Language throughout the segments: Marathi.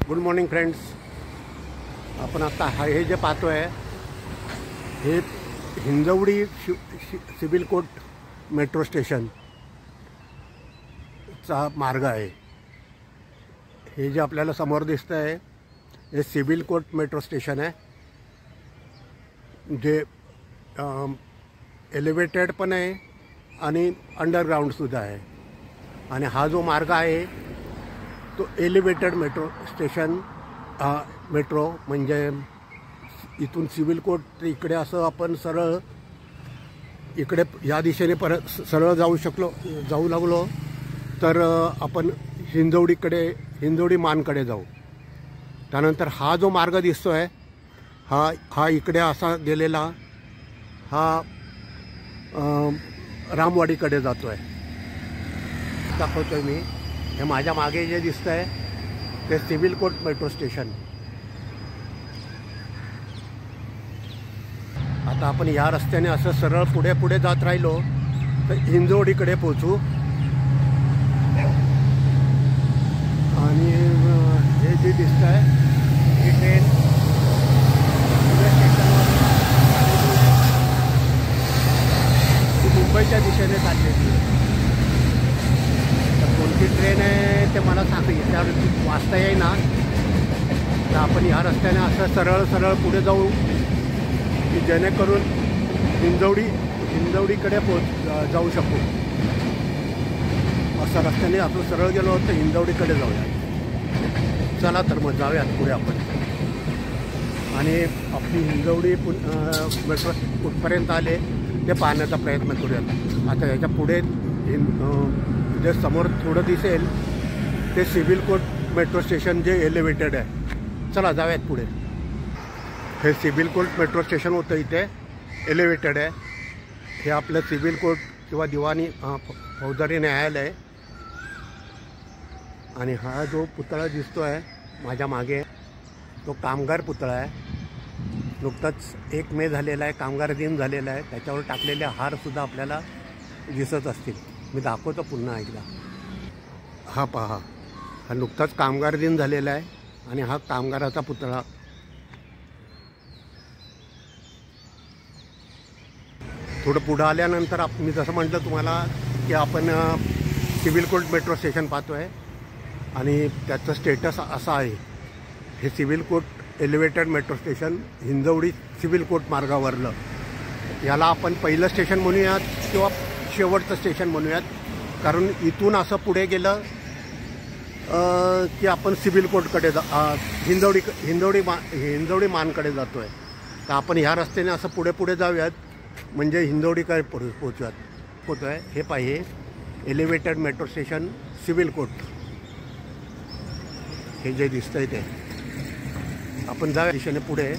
Good morning friends. आपण आता हे जे पाहतोय हे हिंजवडी सिव्हिल कोर्ट मेट्रो स्टेशनचा मार्ग आहे. हे जे आपल्याला समोर दिसतं आहे हे सिव्हिल कोर्ट मेट्रो स्टेशन आहे, जे एलिव्हेटेड पण आहे आणि अंडरग्राऊंडसुद्धा आहे. आणि हा जो मार्ग आहे तो एलिव्हेटेड मेट्रो स्टेशन मेट्रो म्हणजे इथून सिव्हिल कोर्ट इकडे असं आपण सरळ इकडे या दिशेने परत सरळ जाऊ लागलो तर आपण हिंजवडी मानकडे जाऊ. त्यानंतर हा जो मार्ग दिसतो आहे हा इकडे असा गेलेला हा रामवाडीकडे जातो आहे. दाखवतोय मी. हे माझ्या मागे जे दिसतं आहे ते सिव्हिल कोर्ट मेट्रो स्टेशन. आता आपण या रस्त्याने असं सरळ पुढे जात राहिलो तर हिंजवडीकडे पोचू. आणि हे जे दिसतं आहे ही ट्रेन मुंबईच्या दिशेने चाललेली आहे. कोणती ट्रेन आहे ते मला याच्यावरती वाचता येईना. तर आपण ह्या रस्त्याने असं सरळ पुढे जाऊ की जेणेकरून हिंजवडीकडे जाऊ शकू. असं रस्त्याने आपण सरळ गेलो तर हिंजवडीकडे जाऊया. चला तर मग जाऊयात पुढे आपण. आणि आपली हिंजवडी मेट्रो कुठपर्यंत आले ते पाहण्याचा प्रयत्न करूयात. आता याच्या पुढे जे समोर थोडं दिसेल ते सिव्हिल कोर्ट मेट्रो स्टेशन जे एलिव्हेटेड आहे. चला जाऊयात पुढे. हे सिव्हिल कोर्ट मेट्रो स्टेशन होतं, इथे एलिव्हेटेड आहे. हे आपलं सिव्हिल कोर्ट किंवा दिवाणी फौजदारी न्यायालय. आणि हा जो पुतळा दिसतो आहे माझ्या मागे तो कामगार पुतळा आहे. नुकताच 1 मे झालेला आहे, कामगार दिन झालेला आहे. त्याच्यावर टाकलेले हारसुद्धा आपल्याला दिसत असतील. मी दाखवतो पुन्हा एकदा. हा पहा, हा नुकताच कामगार दिन झालेला आहे आणि हा कामगाराचा पुतळा. थोडं पुढं आल्यानंतर मी जसं म्हटलं तुम्हाला की आपण सिव्हिल कोर्ट मेट्रो स्टेशन पाहतो आहे आणि त्याचं स्टेटस असं आहे. हे civil court elevated metro station Hinjawadi civil court मार्गावरलं. याला आपण पहिलं स्टेशन म्हणूयात किंवा शेवटचं स्टेशन म्हणूयात, कारण इथून असं पुढे गेलं की आपण सिव्हिल कोर्टकडे हिंजवडी मानकडे जातो आहे. तर आपण ह्या रस्त्याने असं पुढे जाऊयात म्हणजे हिंजवडीकडे पोचतो आहे. हे पाहिजे elevated metro station civil court. हे जे दिसतं आहे ते आपण जाऊया दिशेने पुढे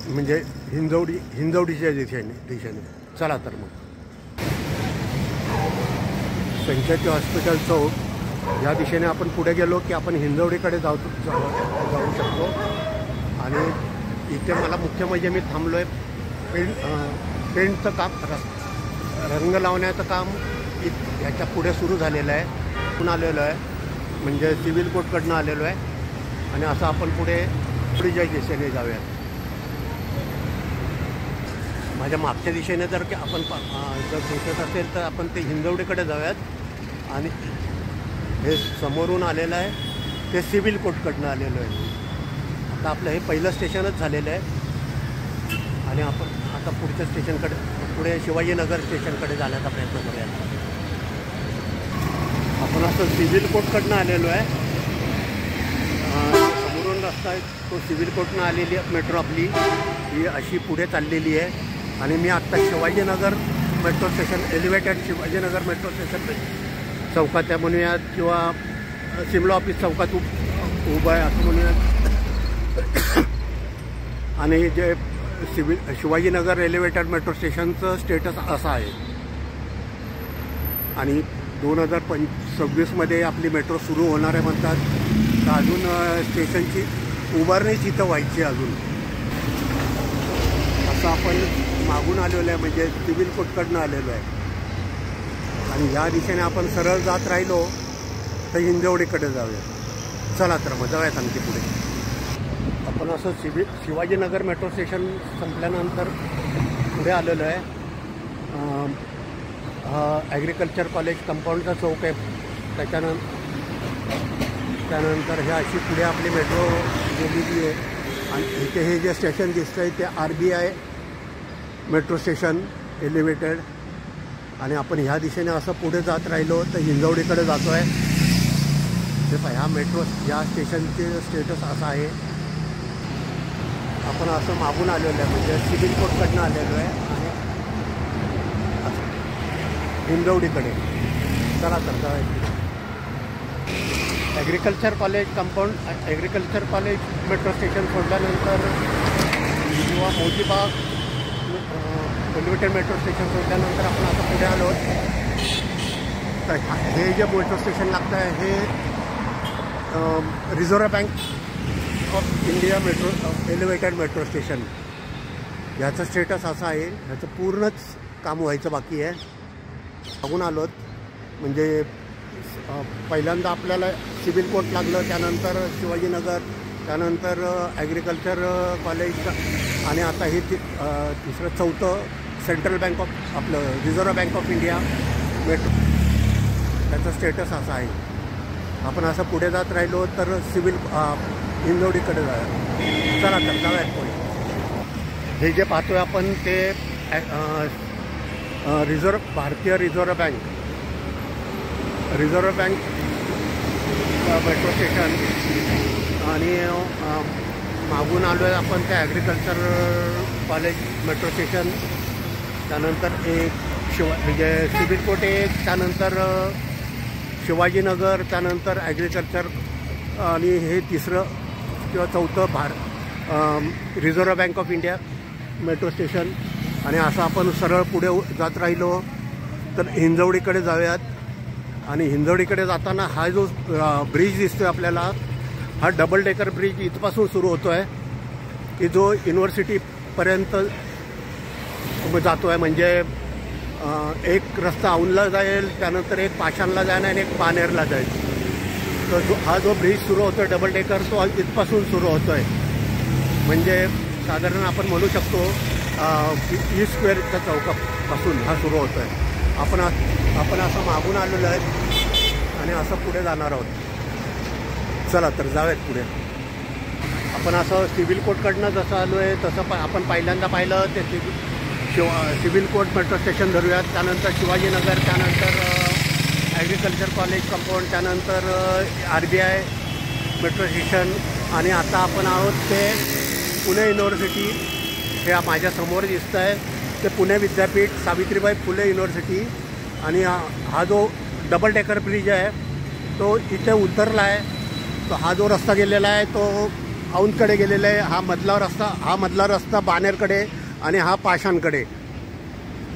म्हणजे हिंजवडीच्या दिशेने. चला तर मग. संचेती हॉस्पिटल चौक या दिशेने आपण पुढे गेलो की आपण हिंजवडीकडे जाऊ शकतो. आणि इथे मला मुख्य म्हणजे मी थांबलो आहे पेंटचं काम, रंग लावण्याचं काम याच्या पुढे सुरू झालेलं आहे. पुन्हा आलेलो आहे म्हणजे सिव्हिल कोर्टकडनं आलेलो आहे. आणि असं आपण पुढेच्या दिशेने जाऊयात. माझ्या मागच्या दिशेने जर की आपण जर दिसत असेल तर आपण ते हिंजवडीकडे जाऊयात. आणि हे समोरून आलेलं आहे ते सिव्हिल कोर्टकडनं आलेलं आहे. आता आपलं हे पहिलं स्टेशनच झालेलं आहे. आणि आपण आता पुढच्या स्टेशनकडे पुढे शिवाजीनगर स्टेशनकडे जाण्याचा प्रयत्न करूयात. आपण असं सिव्हिल कोर्टकडनं आलेलो आहे. समोरून रस्ता आहे तो सिव्हिल कोर्टनं आलेली मेट्रो आपली ही अशी पुढे चाललेली आहे. आणि मी आत्ता Shivajinagar metro station elevated Shivajinagar metro station चौकात म्हणूयात किंवा सिमला ऑफिस चौकात उभं आहे असं म्हणूयात. आणि जे शिवाजीनगर एलिव्हेटेड मेट्रो स्टेशनचं स्टेटस असं आहे. आणि 2026मध्ये आपली मेट्रो सुरू होणार आहे म्हणतात. तर अजून स्टेशनची उभारणीच इथं व्हायची अजून. असं आपण मागून आलेलो आहे म्हणजे सिव्हिल कोर्टकडनं आलेलो आहे. आणि या दिशेने आपण सरळ जात राहिलो तर हिंजवडीकडे जाऊया. चला तर मग जाऊयात आणखी पुढे. आपण असं शिवाजीनगर मेट्रो स्टेशन संपल्यानंतर पुढे आलेलो आहे. ॲग्रिकल्चर कॉलेज कंपाऊंडचा चौक आहे. त्यानंतर हे अशी पुढे आपली मेट्रो गेलेली आहे. आणि इथे हे जे स्टेशन दिसतं आहे ते RBI मेट्रो स्टेशन एलिव्हेटेड. आणि आपण ह्या दिशेने असं पुढे जात राहिलो तर हिंजवडीकडे जातो आहे. ते पहा ह्या मेट्रो या स्टेशनचे स्टेटस असं आहे. आपण असं मागून आलेलो आहे म्हणजे सिव्हिल कोर्टकडनं आलेलो आहे आणि हिंजवडीकडे. चला तर जाऊया. Agriculture college compound agriculture college metro station सोडल्यानंतर किंवा मोतीबाग एलिव्हेटेड मेट्रो स्टेशन सोडल्यानंतर आपण आता पुढे आलो. तर हे जे मेट्रो स्टेशन लागतं आहे हे reserve bank of India metro elevated metro station. ह्याचं स्टेटस असं आहे. ह्याचं पूर्णच काम व्हायचं बाकी आहे. बघून आलोत म्हणजे पहिल्यांदा आपल्याला सिव्हिल कोर्ट लागलं, त्यानंतर शिवाजीनगर, त्यानंतर ॲग्रिकल्चर कॉलेज आणि आता हे तिसरं चौथं सेंट्रल बँक ऑफ आपलं reserve bank of India metro. त्याचं स्टेटस असं आहे. आपण असं पुढे जात राहिलो तर सिव्हिल हिंजवडीकडे जाऊया. चला तर जाऊयात पुढे. हे जे पाहतोय आपण ते भारतीय रिझर्व्ह बँक मेट्रो स्टेशन. आणि मागून आलो आहे आपण त्या ॲग्रिकल्चर कॉलेज मेट्रो स्टेशन. त्यानंतर एक म्हणजे सिव्हिल कोर्ट एक, त्यानंतर शिवाजीनगर, त्यानंतर ॲग्रिकल्चर आणि हे तिसरं किंवा चौथं reserve bank of India metro station. आणि असं आपण सरळ पुढे जात राहिलो तर हिंजवडीकडे जाऊयात. आणि हिंजवडीकडे जाताना हा जो ब्रिज दिसतोय आपल्याला, हा डबल डेकर ब्रिज इथपासून सुरू होतो आहे की जो युनिव्हर्सिटीपर्यंत जातो आहे. म्हणजे एक रस्ता औंधला जाईल, त्यानंतर एक पाषाणला जाईल आणि एक बाणेरला जाईल. तर हा जो ब्रिज सुरू होतो आहे डबल डेकर, तो इथपासून सुरू होतो आहे. म्हणजे साधारण आपण म्हणू शकतो ई स्क्वेअरच्या चौकापासून हा सुरू होतो आहे. आपण असं मागून आलेलो आहे आणि असं पुढे जाणार आहोत. चला तर जाऊयात पुढे. आपण असं सिव्हिल कोर्टकडनं जसं आलो आहे तसं आपण पहिल्यांदा पाहिलं ते सिव्हिल कोर्ट मेट्रो स्टेशन धरूयात. त्यानंतर शिवाजीनगर, त्यानंतर ॲग्रिकल्चर कॉलेज कंपाऊंड, त्यानंतर RBI मेट्रो स्टेशन. आणि आता आपण आहोत ते पुणे युनिव्हर्सिटी. हे माझ्यासमोर दिसतं आहे ते पुणे विद्यापीठ, सावित्रीबाई फुले युनिव्हर्सिटी. आणि हा जो डबल डेकर ब्रिज आहे तो इथे उतरला आहे. तो हा जो रस्ता गेलेला आहे तो औंधकडे गेलेला आहे. हा मधला रस्ता बाणेरकडे आणि हा पाषाणकडे.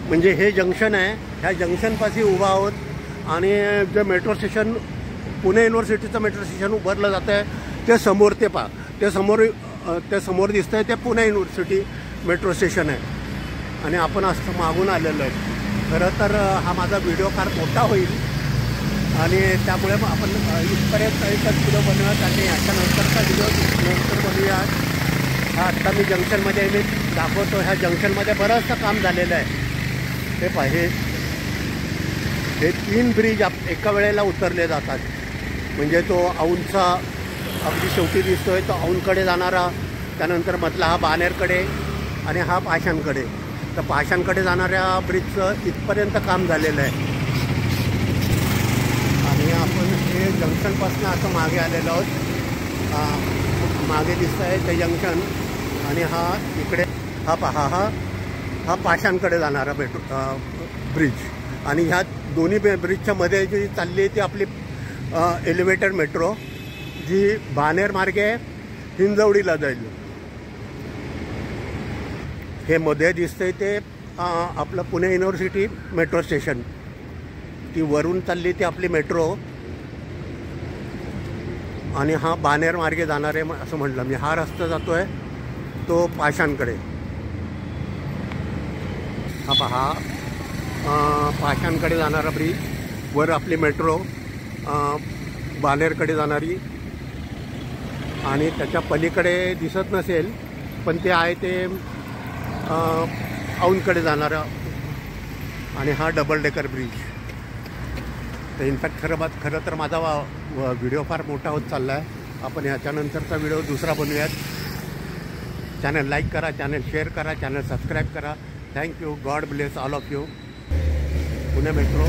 म्हणजे हे जंक्शन आहे. ह्या जंक्शनपाशी उभा आहोत. आणि जे मेट्रो स्टेशन पुणे युनिव्हर्सिटीचं मेट्रो स्टेशन उभारलं जातं आहे ते समोर ते समोर दिसतं आहे ते पुणे युनिव्हर्सिटी मेट्रो स्टेशन आहे. आणि आपण असं मागून आलेलो आहे. खरं तर हा माझा व्हिडिओ फार मोठा होईल आणि त्यामुळे आपण इथपर्यंत एकच व्हिडिओ बनवूयात आणि याच्यानंतरचा व्हिडिओ नंतर बनवूयात. हा आत्ता मी जंक्शनमध्ये मी दाखवतो. ह्या जंक्शनमध्ये बरंचसं काम झालेलं आहे. हे पाहिजे हे 3 ब्रिज एका वेळेला उतरले जातात. म्हणजे तो औंधचा अगदी शेवटी दिसतोय तो औंधकडे जाणारा, त्यानंतर मधला हा बाणेरकडे आणि हा पाषाणकडे. तर पाषाणकडे जाणाऱ्या ब्रिजचं इथपर्यंत काम झालेलं आहे. आणि आपण हे जंक्शनपासून असं मागे आलेलो आहोत. मागे दिसतं आहे ते जंक्शन. आणि हा इकडे हा पहा हा पाषाणकडे जाणारा ब्रिज. आणि ह्या दोन्ही ब्रिजच्या मध्ये जी चालली आहे ती आपली एलिव्हेटेड मेट्रो, जी बाणेर मार्गे हिंजवडीला जाईल. हे मध्ये दिसतंय ते आपलं पुणे युनिव्हर्सिटी मेट्रो स्टेशन. ती वरून चालली ती आपली मेट्रो. आणि हा बाणेर मार्गे जाणार आहे असं म्हटलं मी. हा रस्ता जातो आहे तो पाषाणकडे. हा पहा पाषाणकडे जाणारा ब्रिज, वर आपली मेट्रो बाणेरकडे जाणारी. आणि त्याच्या पलीकडे दिसत नसेल, पण ते आहे ते औंधकडे जाणारं. आणि हा डबल डेकर ब्रिज. तर इनफॅक्ट खरं तर माझा व्हिडिओ फार मोठा होत चालला आहे. आपण ह्याच्यानंतरचा व्हिडिओ दुसरा बनवूयात. चॅनल लाईक करा, चॅनल शेअर करा, चॅनल सबस्क्राईब करा. Thank you. God bless all of you. Pune metro.